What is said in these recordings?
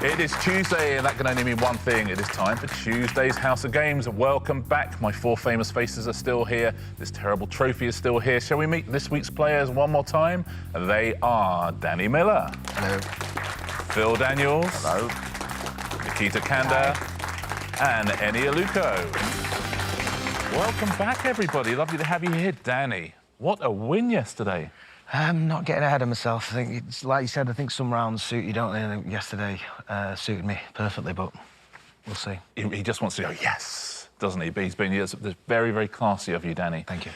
It is Tuesday, and that can only mean one thing. It is time for Tuesday's House of Games. Welcome back. My four famous faces are still here. This terrible trophy is still here. Shall we meet this week's players one more time? They are Danny Miller. Hello. Phil Daniels. Hello. Nikita Kanda. And Eniola Aluko. Welcome back, everybody. Lovely to have you here. Danny, what a win yesterday. I'm not getting ahead of myself. I think it's like you said. I think some rounds suit you, don't they? And yesterday suited me perfectly, but we'll see. He just wants to go yes, doesn't he? But he's been very, very classy of you, Danny. Thank you.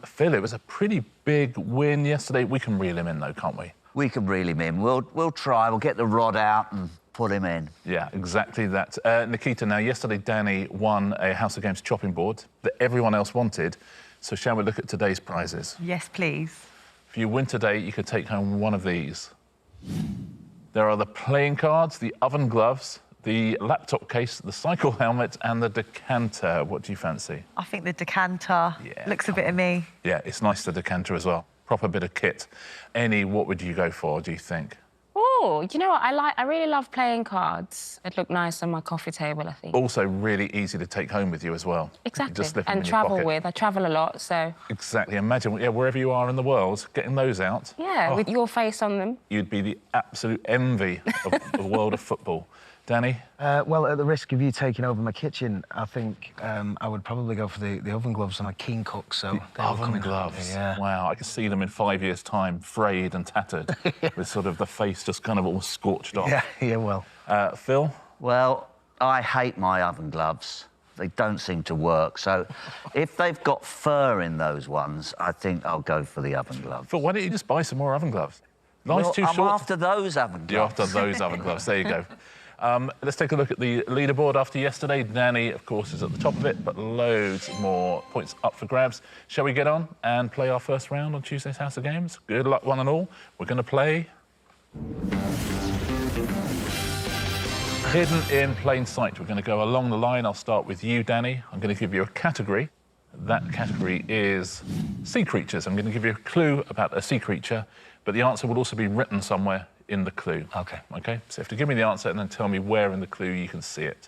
Phil, it was a pretty big win yesterday. We can reel him in, though, can't we? We can reel him in. We'll try. We'll get the rod out and put him in. Yeah, exactly that. Nikita, now, yesterday, Danny won a House of Games chopping board that everyone else wanted. So shall we look at today's prizes? Yes, please. If you win today, you could take home one of these. There are the playing cards, the oven gloves, the laptop case, the cycle helmet, and the decanter. What do you fancy? I think the decanter looks a bit of me. Yeah, it's nice, the decanter as well. Proper bit of kit. Any, what would you go for, do you think? Oh, you know what? I really love playing cards. It'd look nice on my coffee table, I think. Also really easy to take home with you as well. Exactly. Just slip them and in your travel pocket. with. I travel a lot, so... Exactly. Imagine, yeah, wherever you are in the world, getting those out. Yeah, with your face on them. You'd be the absolute envy of the world of football. Danny? Well, at the risk of you taking over my kitchen, I think I would probably go for the oven gloves. I'm a keen cook, so... The oven gloves. Yeah. Wow, I can see them in 5 years' time, frayed and tattered, with sort of the face just kind of all scorched off. Yeah, well. Phil? Well, I hate my oven gloves. They don't seem to work. So if they've got fur in those ones, I think I'll go for the oven gloves. Phil, why don't you just buy some more oven gloves? Life's Well, too I'm short. after those oven gloves. You're after those oven gloves. There you go. Let's take a look at the leaderboard after yesterday. Danny, of course, is at the top of it, but loads more points up for grabs. Shall we get on and play our first round on Tuesday's House of Games? Good luck, one and all. We're going to play... Hidden in Plain Sight. We're going to go along the line. I'll start with you, Danny. I'm going to give you a category. That category is sea creatures. I'm going to give you a clue about a sea creature, but the answer will also be written somewhere in the clue. OK. OK? So you have to give me the answer and then tell me where in the clue you can see it.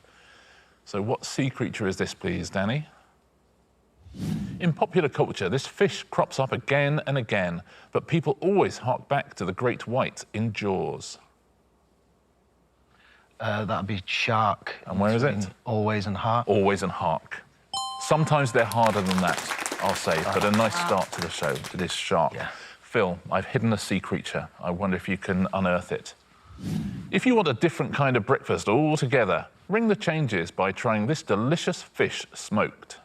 So what sea creature is this, please, Danny? In popular culture, this fish crops up again and again, but people always hark back to the great white in Jaws. That'd be shark. And where is it? Always and hark. Always and hark. Sometimes they're harder than that, I'll say, but a nice start to the show. It is shark. Yeah. Phil, I've hidden a sea creature. I wonder if you can unearth it. If you want a different kind of breakfast altogether, ring the changes by trying this delicious fish smoked.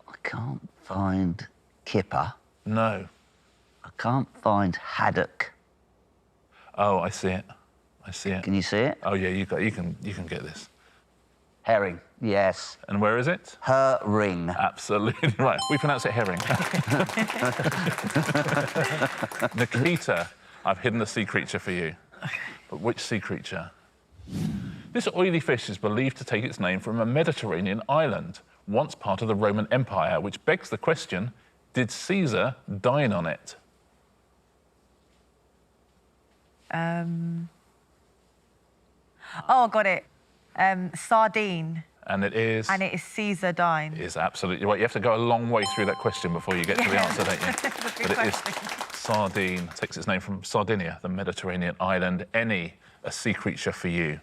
I can't find kipper. No. I can't find haddock. Oh, I see it. I see it. Can you see it? Oh yeah, you can get this. Herring, yes. And where is it? Herring. Absolutely right. We pronounce it herring. Nikita, I've hidden a sea creature for you. But which sea creature? This oily fish is believed to take its name from a Mediterranean island, once part of the Roman Empire, which begs the question, did Caesar dine on it? Oh, I got it. Sardine. And it is... And it is Caesar dine. Is absolutely right. You have to go a long way through that question before you get to the answer, don't you? But it is sardine. Takes its name from Sardinia, the Mediterranean island. A sea creature for you.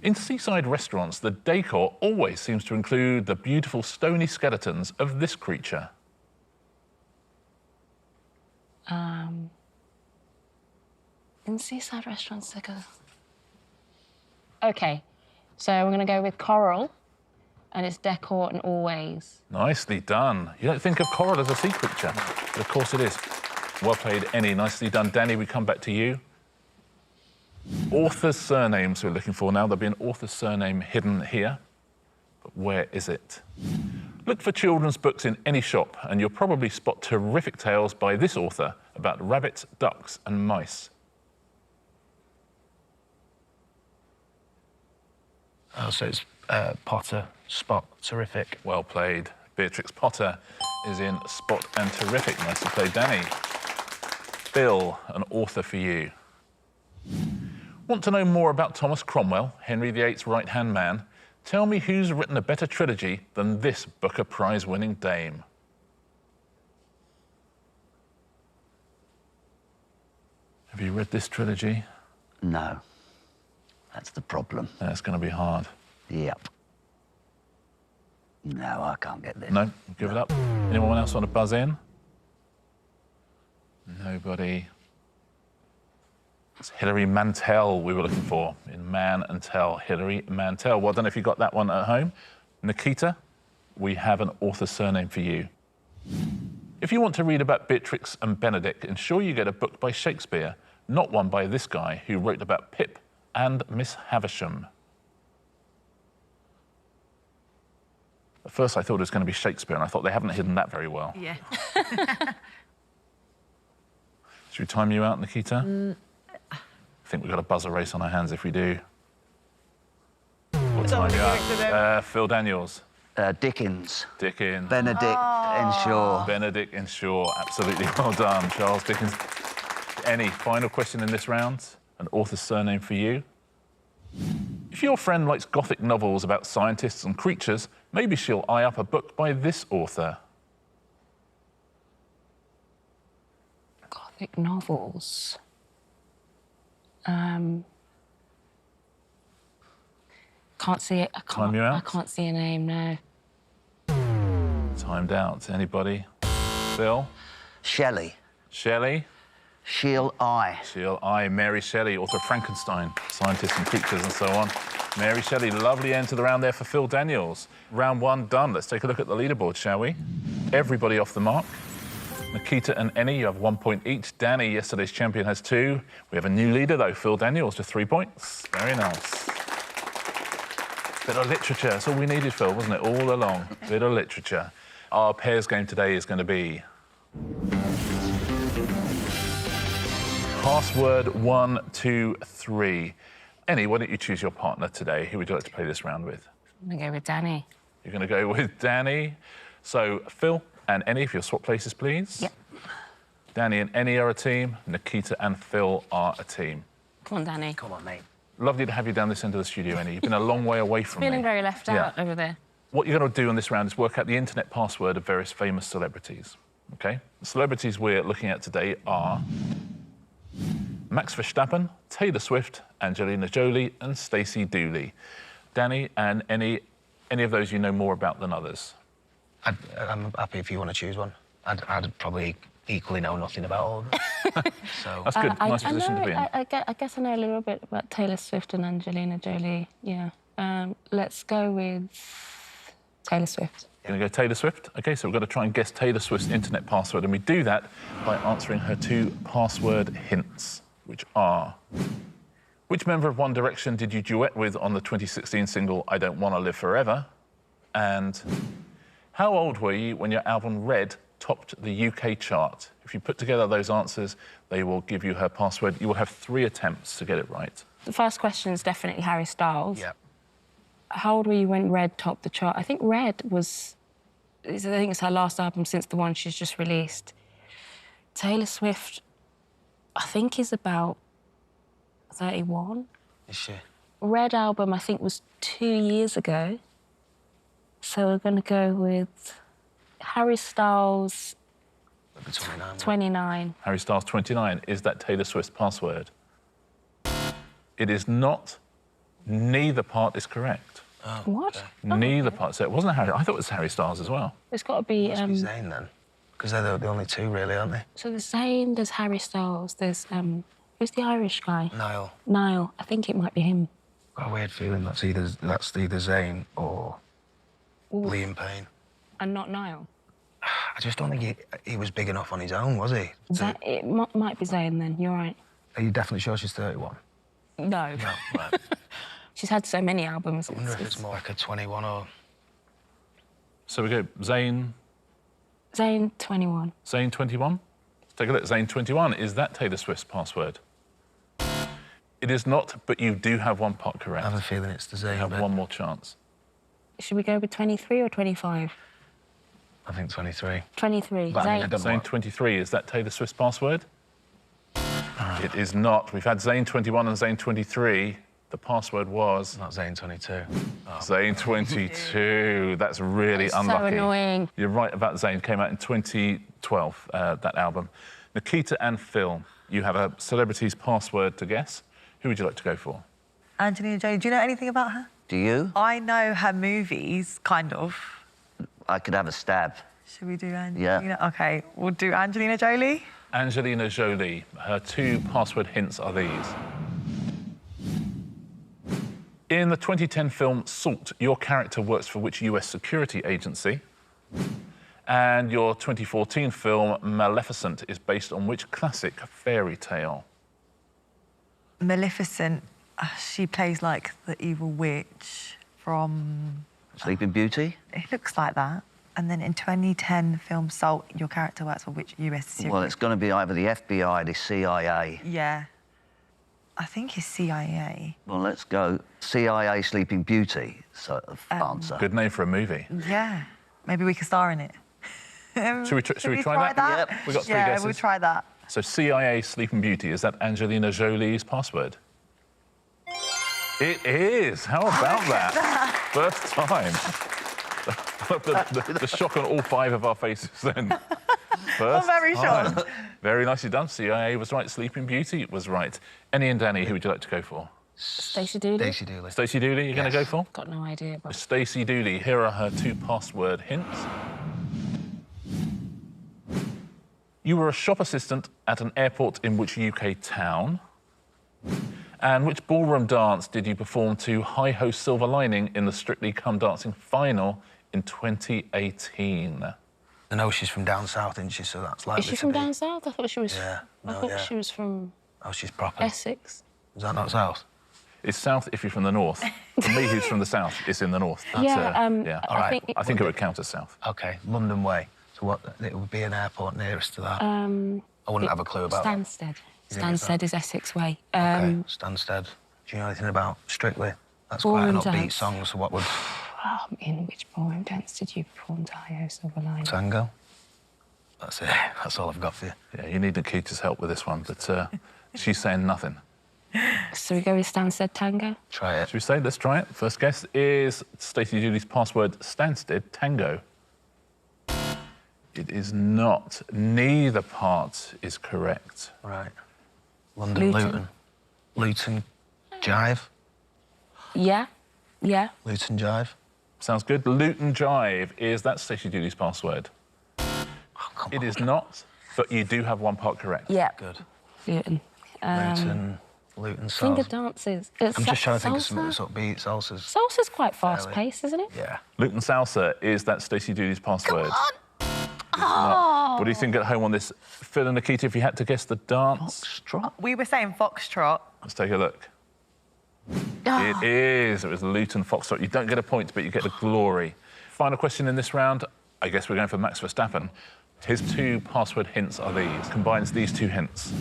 In seaside restaurants, the decor always seems to include the beautiful stony skeletons of this creature. In seaside restaurants, they go... OK, so we're going to go with coral, and it's decor and always. Nicely done. You don't think of coral as a sea creature, but of course it is. Well played, Ennie. Nicely done. Danny, we come back to you. Author's surnames we're looking for now. There'll be an author's surname hidden here. But where is it? Look for children's books in any shop, and you'll probably spot terrific tales by this author about rabbits, ducks, and mice. Oh, so it's Potter, Spot, Terrific. Well played. Beatrix Potter is in Spot and Terrific. Nicely played, Danny. Phil, an author for you. Want to know more about Thomas Cromwell, Henry VIII's right-hand man? Tell me who's written a better trilogy than this Booker Prize-winning dame. Have you read this trilogy? No. That's the problem. That's going to be hard. Yep. No, I can't get this. No? Give it up. Anyone else want to buzz in? Nobody. It's Hilary Mantel we were looking for in Man and Tell. Hilary Mantel. Well done if you got that one at home. Nikita, we have an author's surname for you. If you want to read about Beatrix and Benedict, ensure you get a book by Shakespeare, not one by this guy who wrote about Pip and Miss Havisham. At first I thought it was going to be Shakespeare, and I thought they haven't hidden that very well. Yeah. Should we time you out, Nikita? I think we've got a buzzer race on our hands if we do. We'll time you out. Phil Daniels. Dickens. Dickens. Benedict Ensure. Benedict Ensure, absolutely well done, Charles Dickens. Any final question in this round? An author's surname for you? If your friend likes Gothic novels about scientists and creatures, maybe she'll eye up a book by this author. Gothic novels. Can't see it. Time you out? I can't see a name, no. Timed out. Anybody? Phil? Shelley. Shelley? She'll I. Mary Shelley, author of Frankenstein, Scientists and Creatures and so on. Mary Shelley, lovely end to the round there for Phil Daniels. Round one done. Let's take a look at the leaderboard, shall we? Everybody off the mark. Nikita and Eni, you have 1 point each. Danny, yesterday's champion, has 2. We have a new leader, though, Phil Daniels, with 3 points. Very nice. Bit of literature, that's all we needed, Phil, wasn't it, all along? Bit of literature. Our pairs game today is going to be password 1, 2, 3. Eni, why don't you choose your partner today? Who would you like to play this round with? I'm going to go with Danny. You're going to go with Danny. So, Phil and Eni, if you'll swap places, please. Yep. Danny and Eni are a team. Nikita and Phil are a team. Come on, Danny. Come on, mate. Lovely to have you down this end of the studio, Eni. You've been a long way away from me. Feeling very left out over there. What you're going to do on this round is work out the internet password of various famous celebrities, OK? The celebrities we're looking at today are Max Verstappen, Taylor Swift, Angelina Jolie and Stacey Dooley. Danny and any of those you know more about than others? I'm happy if you want to choose one. I'd probably equally know nothing about all of them. So that's good. Nice position to be in. I guess I know a little bit about Taylor Swift and Angelina Jolie. Yeah. Let's go with Taylor Swift. You're going to go Taylor Swift? OK, so we've got to try and guess Taylor Swift's internet password, and we do that by answering her 2 password hints, which are: which member of One Direction did you duet with on the 2016 single I Don't Want to Live Forever? And how old were you when your album Red topped the UK chart? If you put together those answers, they will give you her password. You will have 3 attempts to get it right. The first question is definitely Harry Styles. yeah. How old were you when Red topped the chart? I think Red was... I think it's her last album since the one she's just released. Taylor Swift, I think, is about 31. Is she? Red album, I think, was 2 years ago. So we're going to go with Harry Styles, Maybe 29. 29. Harry Styles 29. Is that Taylor Swift's password? It is not. Neither part is correct. Oh, What? okay. Neither part. So it wasn't Harry. I thought it was Harry Styles as well. It's got to be... Must be Zayn then, because they're the only 2 really, aren't they? So there's Zayn, there's Harry Styles, there's... who's the Irish guy? Niall. Niall. I think it might be him. Got a weird feeling that's either Zayn or Liam Payne. And not Niall. I just don't think he was big enough on his own, was he? It might be Zayn then, you're right. Are you definitely sure she's 31? No. No, right. She's had so many albums. I wonder if it's more like a 21 or... So we go Zayn. Zayn, 21. Zayn 21. Let's take a look. Zayn 21. Is that Taylor Swift's password? It is not, but you do have 1 part correct. I have a feeling it's the Zayn. You have bit. 1 more chance. Should we go with 23 or 25? I think 23. 23. But I mean, I Zayn. don't know Zayn what- 23. Is that Taylor Swift's password? It is not. We've had Zane 21 and Zane 23. The password was... Not Zane 22. Zane 22. That's really unlucky. So annoying. You're right about Zane. Came out in 2012, that album. Nikita and Phil, you have a celebrity's password to guess. Who would you like to go for? Angelina Jolie. Do you know anything about her? Do you? I know her movies, kind of. I could have a stab. Should we do Angelina? Yeah. OK, we'll do Angelina Jolie. Angelina Jolie. Her two password hints are these. In the 2010 film Salt, your character works for which US security agency? And your 2014 film Maleficent is based on which classic fairy tale? Maleficent. She plays like the evil witch from... Sleeping Beauty? It looks like that. And then in 2010 film Salt, your character works for which US security? Well, it's going to be either the FBI, the CIA. Yeah. I think it's CIA. Well, let's go CIA Sleeping Beauty sort of answer. Good name for a movie. Yeah. Maybe we could star in it. Should we try that? Yep. We got three yeah, guesses. we'll try that. So CIA Sleeping Beauty, is that Angelina Jolie's password? It is. How about that? First time. the shock on all five of our faces then. First I'm very time. shocked. Very nicely done. CIA was right. Sleeping Beauty was right. Annie and Danny, who would you like to go for? Stacey Dooley. Stacey Dooley. Stacey Dooley, you're going to go for? Got no idea. But... Stacey Dooley, here are her two password hints. You were a shop assistant at an airport in which UK town? And which ballroom dance did you perform to Hi Ho Silver Lining in the Strictly Come Dancing final in 2018? I know she's from down south, isn't she? So that's likely Is she from down south? I thought she was... Yeah. I No, thought yeah. she was from Oh, she's proper. Essex. Is that not south? It's south if you're from the north. For me, who's from the south, it's in the north. That's, Yeah, All right. I think it would count as south. OK, London way. So what? It would be an airport nearest to that. I wouldn't have a clue about that. Stansted. think it's Stansted is Essex way. OK, Stansted. Do you know anything about Strictly? That's quite Ballroom an upbeat dance. song, so what would... In which ballroom dance did you perform to Hi Ho Silver Lining? Tango? That's it. That's all I've got for you. Yeah, you need Nikita's help with this one, but she's saying nothing. So we go with Stansted Tango? Try it. Should we say, let's try it? First guess is Stacey Dooley's password, Stansted Tango. It is not. Neither part is correct. Right. London Luton. Luton Jive? Yeah, yeah. Luton Jive? Sounds good. Luton Jive, is that Stacey Dooley's password? Oh, come It on. is not, but you do have one part correct. Yeah. Good. Luton. Luton Finger salsa. dances. I'm just trying to think of salsa? something that's upbeat. Salsa's... Salsa's quite fast-paced, isn't it? Yeah. Luton Salsa, is that Stacey Dooley's password? Oh. What do you think at home on this? Phil and Nikita, if you had to guess the dance? Foxtrot? We were saying foxtrot. Let's take a look. It is. It was Luton Foxtrot. You don't get a point, but you get the glory. Final question in this round. I guess we're going for Max Verstappen. His two password hints are these. Combines these two hints.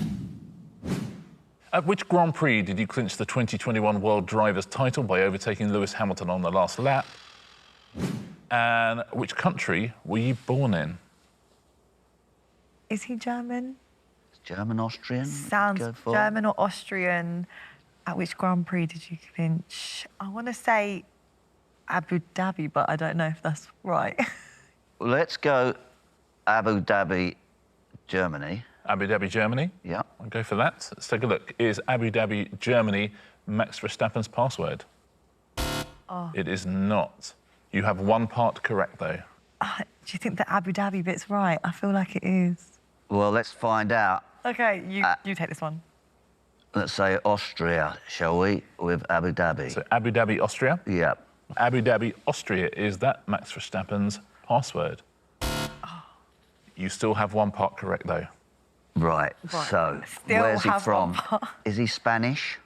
At which Grand Prix did you clinch the 2021 World Drivers' title by overtaking Lewis Hamilton on the last lap? And which country were you born in? Is he German? German, Austrian? Sounds Go for? German or Austrian. At which Grand Prix did you clinch? I want to say Abu Dhabi, but I don't know if that's right. Let's go Abu Dhabi, Germany. Abu Dhabi, Germany? Yeah. I'll go for that. Let's take a look. Is Abu Dhabi, Germany, Max Verstappen's password? Oh. It is not. You have one part correct, though. Do you think the Abu Dhabi bit's right? I feel like it is. Well, let's find out. OK, you take this one. Let's say Austria, shall we, with Abu Dhabi? So Abu Dhabi, Austria. Yeah. Abu Dhabi, Austria, is that Max Verstappen's password? You still have one part correct, though. Right. So, Still where's he have from? one part. Is he Spanish?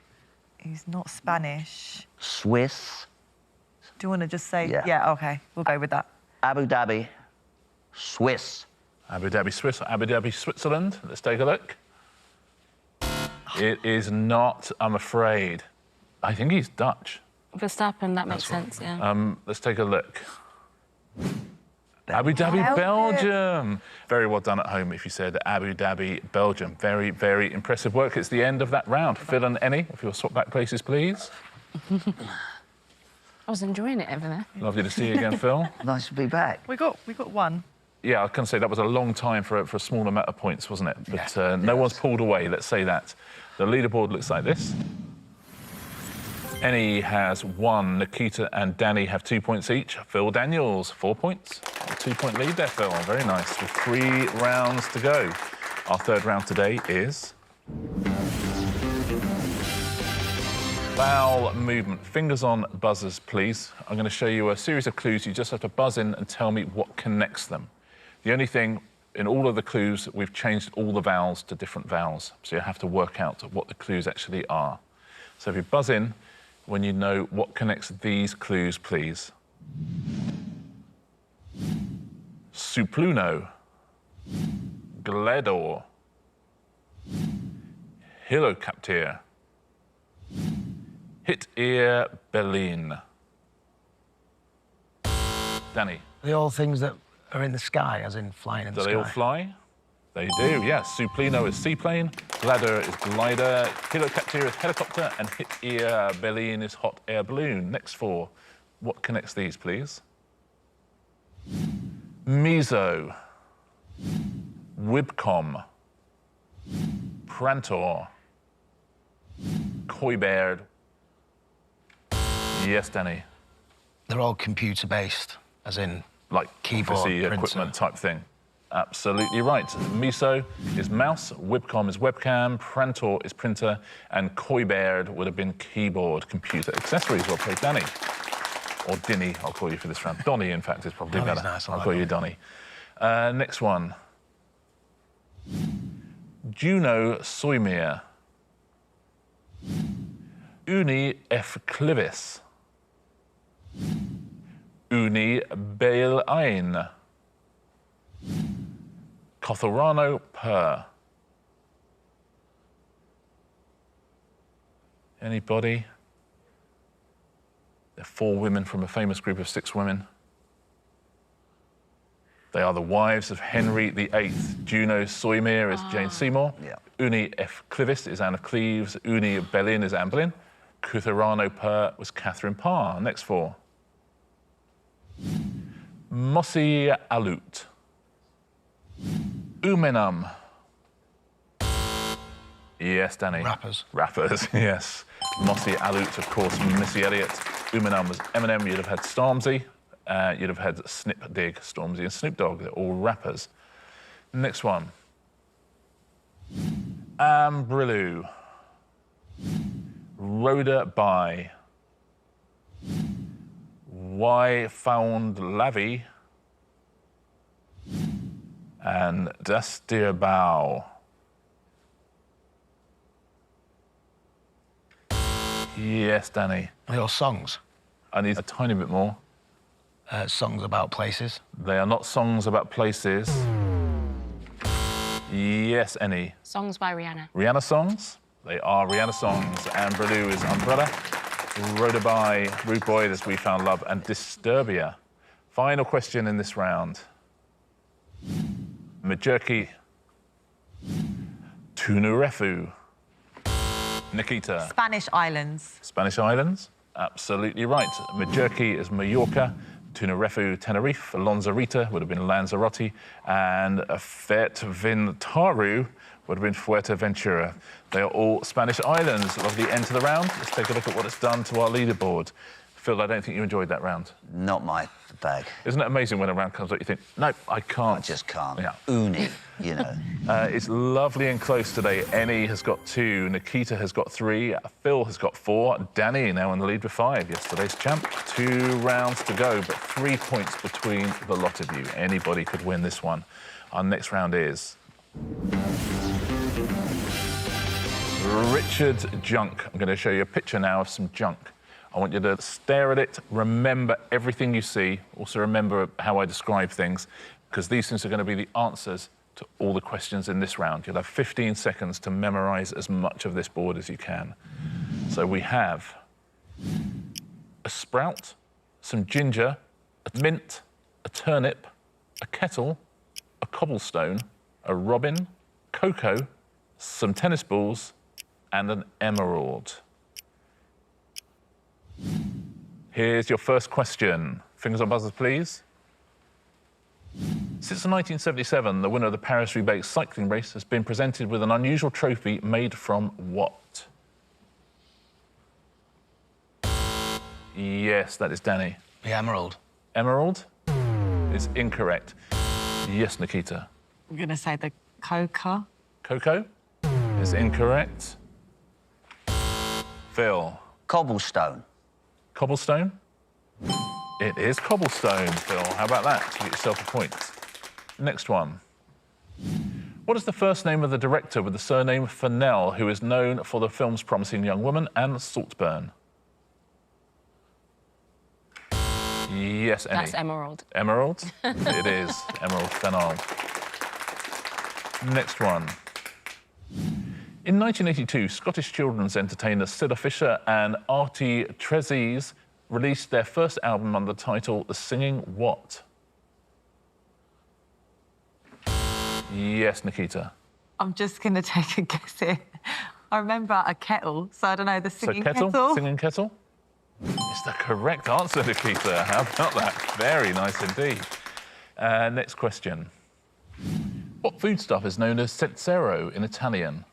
He's not Spanish. Swiss? Do you want to just say... Yeah. OK, we'll go with that. Abu Dhabi, Swiss. Abu Dhabi, Swiss, or Abu Dhabi, Switzerland? Let's take a look. It is not, I'm afraid. I think he's Dutch. Verstappen, that makes sense, yeah. Let's take a look. Abu Dhabi, Belgium. Belgium. Very well done at home if you said Abu Dhabi, Belgium. Very, very impressive work. It's the end of that round. Phil and Ennie, if you'll swap back places, please. I was enjoying it over there. Lovely to see you again, Phil. Nice to be back. We got one. Yeah, I can say that was a long time for a small amount of points, wasn't it? But no one's pulled away, let's say that. The leaderboard looks like this. Ennie has 1, Nikita and Danny have 2 points each. Phil Daniels, 4 points. A 2-point lead there, Phil. Very nice. With 3 rounds to go. Our third round today is bowel movement. Fingers on buzzers, please. I'm going to show you a series of clues. You just have to buzz in and tell me what connects them. The only thing, in all of the clues, we've changed all the vowels to different vowels. So you have to work out what the clues actually are. So if you buzz in, when you know what connects these clues, please. Supluno, Gledor, Hilocaptir, Hit Ear Berlin. Danny. Are they all things that are in the sky, as in flying in the Do sky? they all fly? They do, yes. Suplino is seaplane, Glider is glider, Hilocaptir is helicopter, and Hit Ear Berlin is hot air balloon. Next 4. What connects these, please? Meso, Wibcom, Prantor, Koiberd. Yes, Danny. They're all computer-based, as in Like keyboard, PC printer. equipment type thing. Absolutely right. Meso is mouse, Wibcom is webcam, Prantor is printer, and Koiberd would have been keyboard, computer accessories. Well played, Danny. Or Dinny, I'll call you for this round. Donny, in fact, is probably Donny's better. nice, I I'll like call you Donny. Next one. Juno Soimir. Uni F. Clivis. Uni Bail Ein. Cotharano Per. Anybody? They're 4 women from a famous group of 6 women. They are the wives of Henry VIII. Juno Soimir is Jane Seymour. Yeah. Uni F. Clivis is Anne of Cleves. Uni Berlin is Anne Boleyn. Cotharano Per was Catherine Parr. Next 4. Mossy Alut. Umenam. Yes, Danny. Rappers. Rappers, yes. Mossy Alut, of course, from Missy Elliott. Umenam was Eminem. You'd have had Stormzy. You'd have had Snip Dig, Stormzy and Snoop Dogg. They're all rappers. Next one. Ambrilu. Rhoda By. Why Found Lavi. And Dastirbau. Yes, Danny. Are they all songs? I need a tiny bit more. Songs about places? They are not songs about places. Yes, Ennie. Songs by Rihanna. Rihanna songs? They are Rihanna songs. Ambrilu is Umbrella. Rhoda By, Rude Boy is We Found Love, and Disturbia. Final question in this round. Majurki. Tunurefu. Nikita. Spanish islands. Spanish islands? Absolutely right. Majurki is Mallorca. Tunurefu, Tenerife. Lanzarote would have been Lanzarote. And Fuerteventura would have been Fuerteventura. They are all Spanish islands. Lovely end to the round. Let's take a look at what it's done to our leaderboard. Phil, I don't think you enjoyed that round. Not my bag. Isn't it amazing when a round comes up, you think, no, I can't. I just can't. Yeah. Uni, you know. It's lovely and close today. Ennie has got 2, Nikita has got 3, Phil has got 4, Danny now in the lead with 5, yesterday's champ. 2 rounds to go, but 3 points between the lot of you. Anybody could win this one. Our next round is Richard Junk. I'm going to show you a picture now of some junk. I want you to stare at it, remember everything you see, also remember how I describe things, because these things are going to be the answers to all the questions in this round. You'll have 15 seconds to memorise as much of this board as you can. So we have a sprout, some ginger, a mint, a turnip, a kettle, a cobblestone, a robin, cocoa, some tennis balls, and an emerald. Here's your first question. Fingers on buzzers, please. Since 1977, the winner of the Paris-Roubaix cycling race has been presented with an unusual trophy made from what? Yes, that is Danny. The emerald. Emerald is incorrect. Yes, Nikita. I'm going to say the coca. Cocoa is incorrect. Phil. Cobblestone. Cobblestone? It is cobblestone, Phil. How about that? You get yourself a point. Next one. What is the first name of the director with the surname Fennell, who is known for the films Promising Young Woman and Saltburn? Yes, Annie. That's Emerald. Emerald? It is Emerald Fennell. Next one. In 1982, Scottish children's entertainers Cilla Fisher and Artie Trezise released their first album under the title The Singing What? Yes, Nikita. I'm just going to take a guess here. I remember a kettle, so I don't know, the singing kettle. Singing kettle? It's the correct answer, Nikita. How about that? Very nice indeed. Next question. What foodstuff is known as Cetzero in Italian?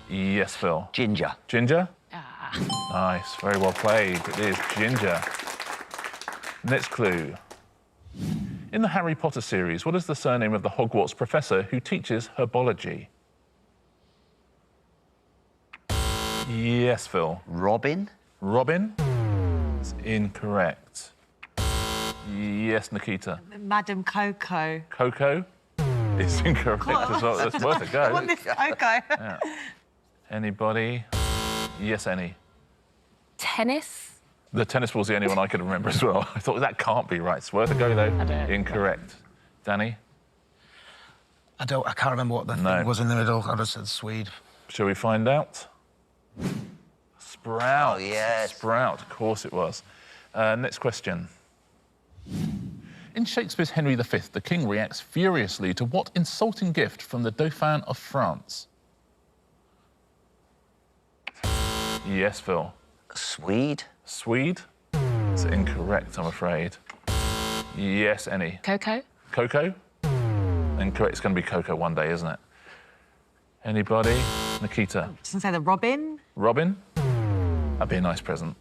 Yes, Phil. Ginger. Ginger? Nice, very well played. It is ginger. Next clue. In the Harry Potter series, what is the surname of the Hogwarts professor who teaches herbology? Yes, Phil. Robin. Robin? It's incorrect. Yes, Nikita. Madam Coco. Coco? It's incorrect as well. That's worth a go. I want this Coco. Yeah. Anybody? Yes, Annie. Tennis? The tennis ball's the only one I could remember as well. I thought that can't be right. It's worth a go, though. I don't. Incorrect. Danny? I can't remember what the thing was in the middle. I just said Swede. Shall we find out? Sprout. Oh, yes. Sprout, of course it was. Next question. In Shakespeare's Henry V, the king reacts furiously to what insulting gift from the Dauphin of France? Yes, Phil. Swede. Swede? It's incorrect, I'm afraid. Yes, Annie. Coco? Coco? Incorrect. It's going to be Coco one day, isn't it? Anybody? Nikita. Just say the robin. Robin? That'd be a nice present.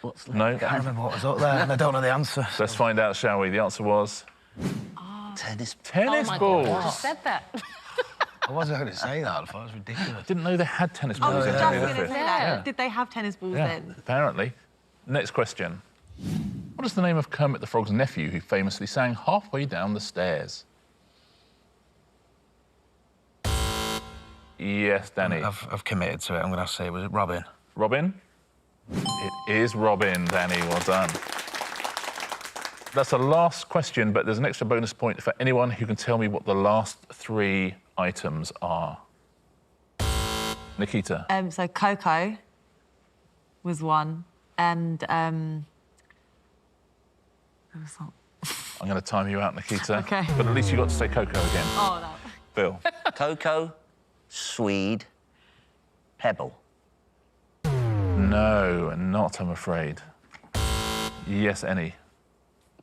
What's No? I can't remember what was up there, and I don't know the answer. Let's find out, shall we? The answer was Tennis. tennis Oh my balls. God, I just said that. I wasn't going to say that. I thought it was ridiculous. Didn't know they had tennis I balls was in just Henry going to V. say that. Yeah. Did they have tennis balls Yeah, then? apparently. Next question. What is the name of Kermit the Frog's nephew who famously sang Halfway Down the Stairs? Yes, Danny. I've committed to it. I'm going to say, was it Robin? Robin? It is Robin, Danny. Well done. That's the last question, but there's an extra bonus point for anyone who can tell me what the last three items are. Nikita. So Coco was one, and I'm going to time you out, Nikita. Okay. But at least you got to say Coco again. oh no. Phil. Coco. Swede. Pebble. No, not, I'm afraid. Yes, Annie.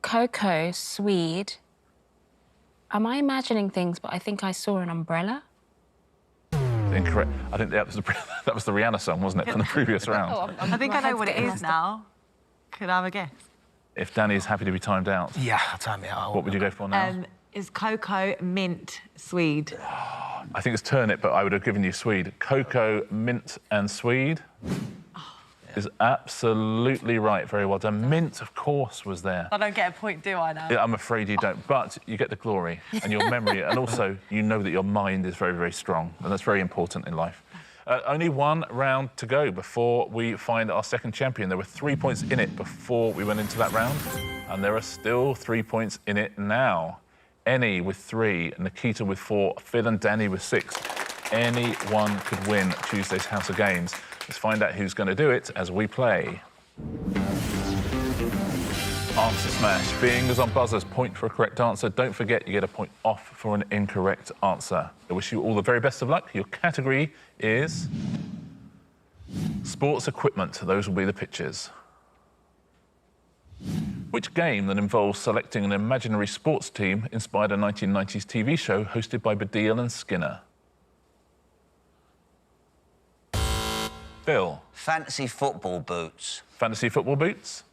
Coco, Swede. Am I imagining things, but I think I saw an umbrella? Incorrect. I think that was the Rihanna song, wasn't it, from the previous round? I think I know what it is now. Could I have a guess? If Danny's happy to be timed out, Yeah, time me out. what would you go for now? Is Coco, mint, Swede? I think it's turnip, but I would have given you Swede. Cocoa, mint, and Swede is absolutely right. Very well done. Mint, of course, was there. I don't get a point, do I now? Yeah, I'm afraid you don't, but you get the glory and your memory, and also you know that your mind is very, very strong, and that's very important in life. Only one round to go before we find our second champion. There were 3 points in it before we went into that round, and there are still 3 points in it now. Annie with 3, Nikita with 4, Phil and Danny with 6. Anyone could win Tuesday's House of Games. Let's find out who's going to do it as we play. Answer smash. Fingers on buzzers, point for a correct answer. Don't forget, you get a point off for an incorrect answer. I wish you all the very best of luck. Your category is sports equipment. Those will be the pictures. Which game that involves selecting an imaginary sports team inspired a 1990s TV show hosted by Baddiel and Skinner? Phil. Fancy football boots. Fantasy football boots?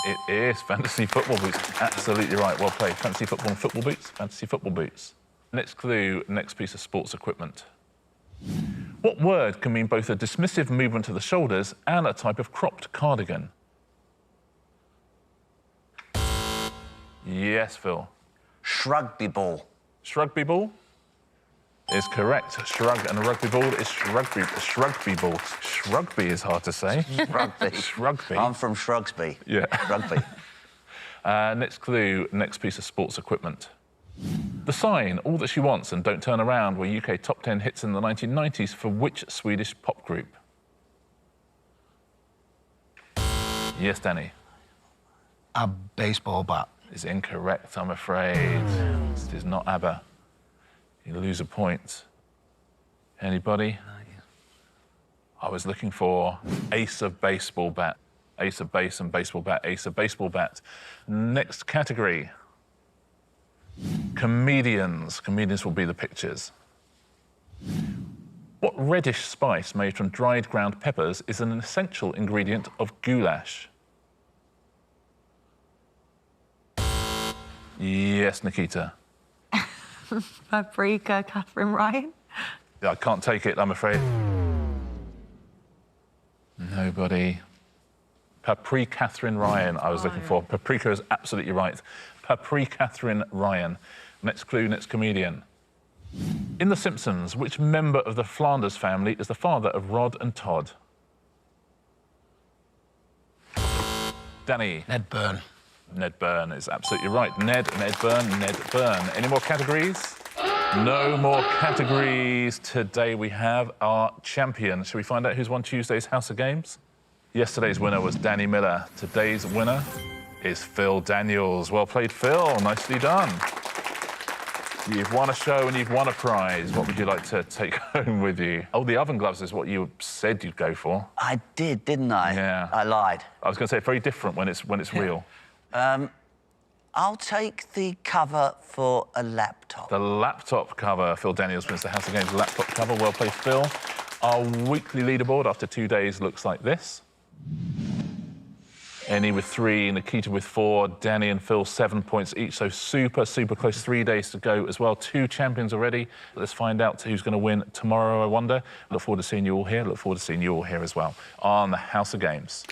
It is fantasy football boots. Absolutely right. Well played. Fantasy football and football boots. Fantasy football boots. Next clue, next piece of sports equipment. What word can mean both a dismissive movement of the shoulders and a type of cropped cardigan? Yes, Phil. Shrugby ball. Shrugby ball is correct. Shrug and a rugby ball is shrugby. Shrugby ball. Shrugby is hard to say. Rugby. Shrugby. I'm from Shrugsby. Yeah. Rugby. Next clue, next piece of sports equipment. The sign, All That She Wants and Don't Turn Around, were UK top 10 hits in the 1990s for which Swedish pop group? Yes, Danny. A baseball bat. Is incorrect, I'm afraid. This is not ABBA. You lose a point. Anybody? I was looking for ace of baseball bat. Ace of base and baseball bat, ace of baseball bat. Next category. Comedians. Comedians will be the pictures. What reddish spice made from dried ground peppers is an essential ingredient of goulash? Yes, Nikita. Paprika, Catherine Ryan. I can't take it, I'm afraid. Nobody. Paprika Catherine Ryan, I was looking for. Paprika is absolutely right. Paprika Catherine Ryan. Next clue, next comedian. In The Simpsons, which member of the Flanders family is the father of Rod and Todd? Danny. Ned Byrne. Ned Byrne is absolutely right. Ned Byrne. Any more categories? No more categories. Today we have our champion. Shall we find out who's won Tuesday's House of Games? Yesterday's winner was Danny Miller. Today's winner is Phil Daniels. Well played, Phil. Nicely done. You've won a show and you've won a prize. What would you like to take home with you? Oh, the oven gloves is what you said you'd go for. I did, didn't I? Yeah. I lied. I was going to say, it's very different when it's real. I'll take the cover for a laptop. The laptop cover. Phil Daniels wins the House of Games laptop cover. Well played, Phil. Our weekly leaderboard after 2 days looks like this. Eni with 3, Nikita with 4, Danny and Phil 7 points each, so super, super close. 3 days to go as well. 2 champions already. Let's find out who's going to win tomorrow, I wonder. Look forward to seeing you all here. Look forward to seeing you all here as well on the House of Games.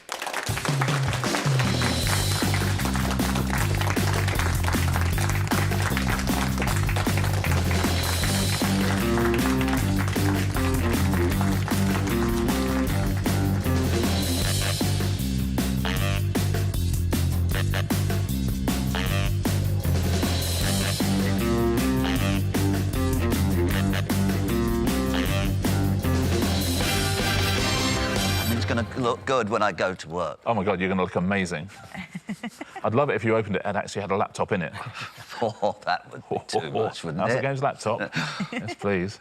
Look good when I go to work. Oh my God, you're going to look amazing. I'd love it if you opened it and actually had a laptop in it. Oh, that would be too much, wouldn't House it? of Games laptop. Yes, please.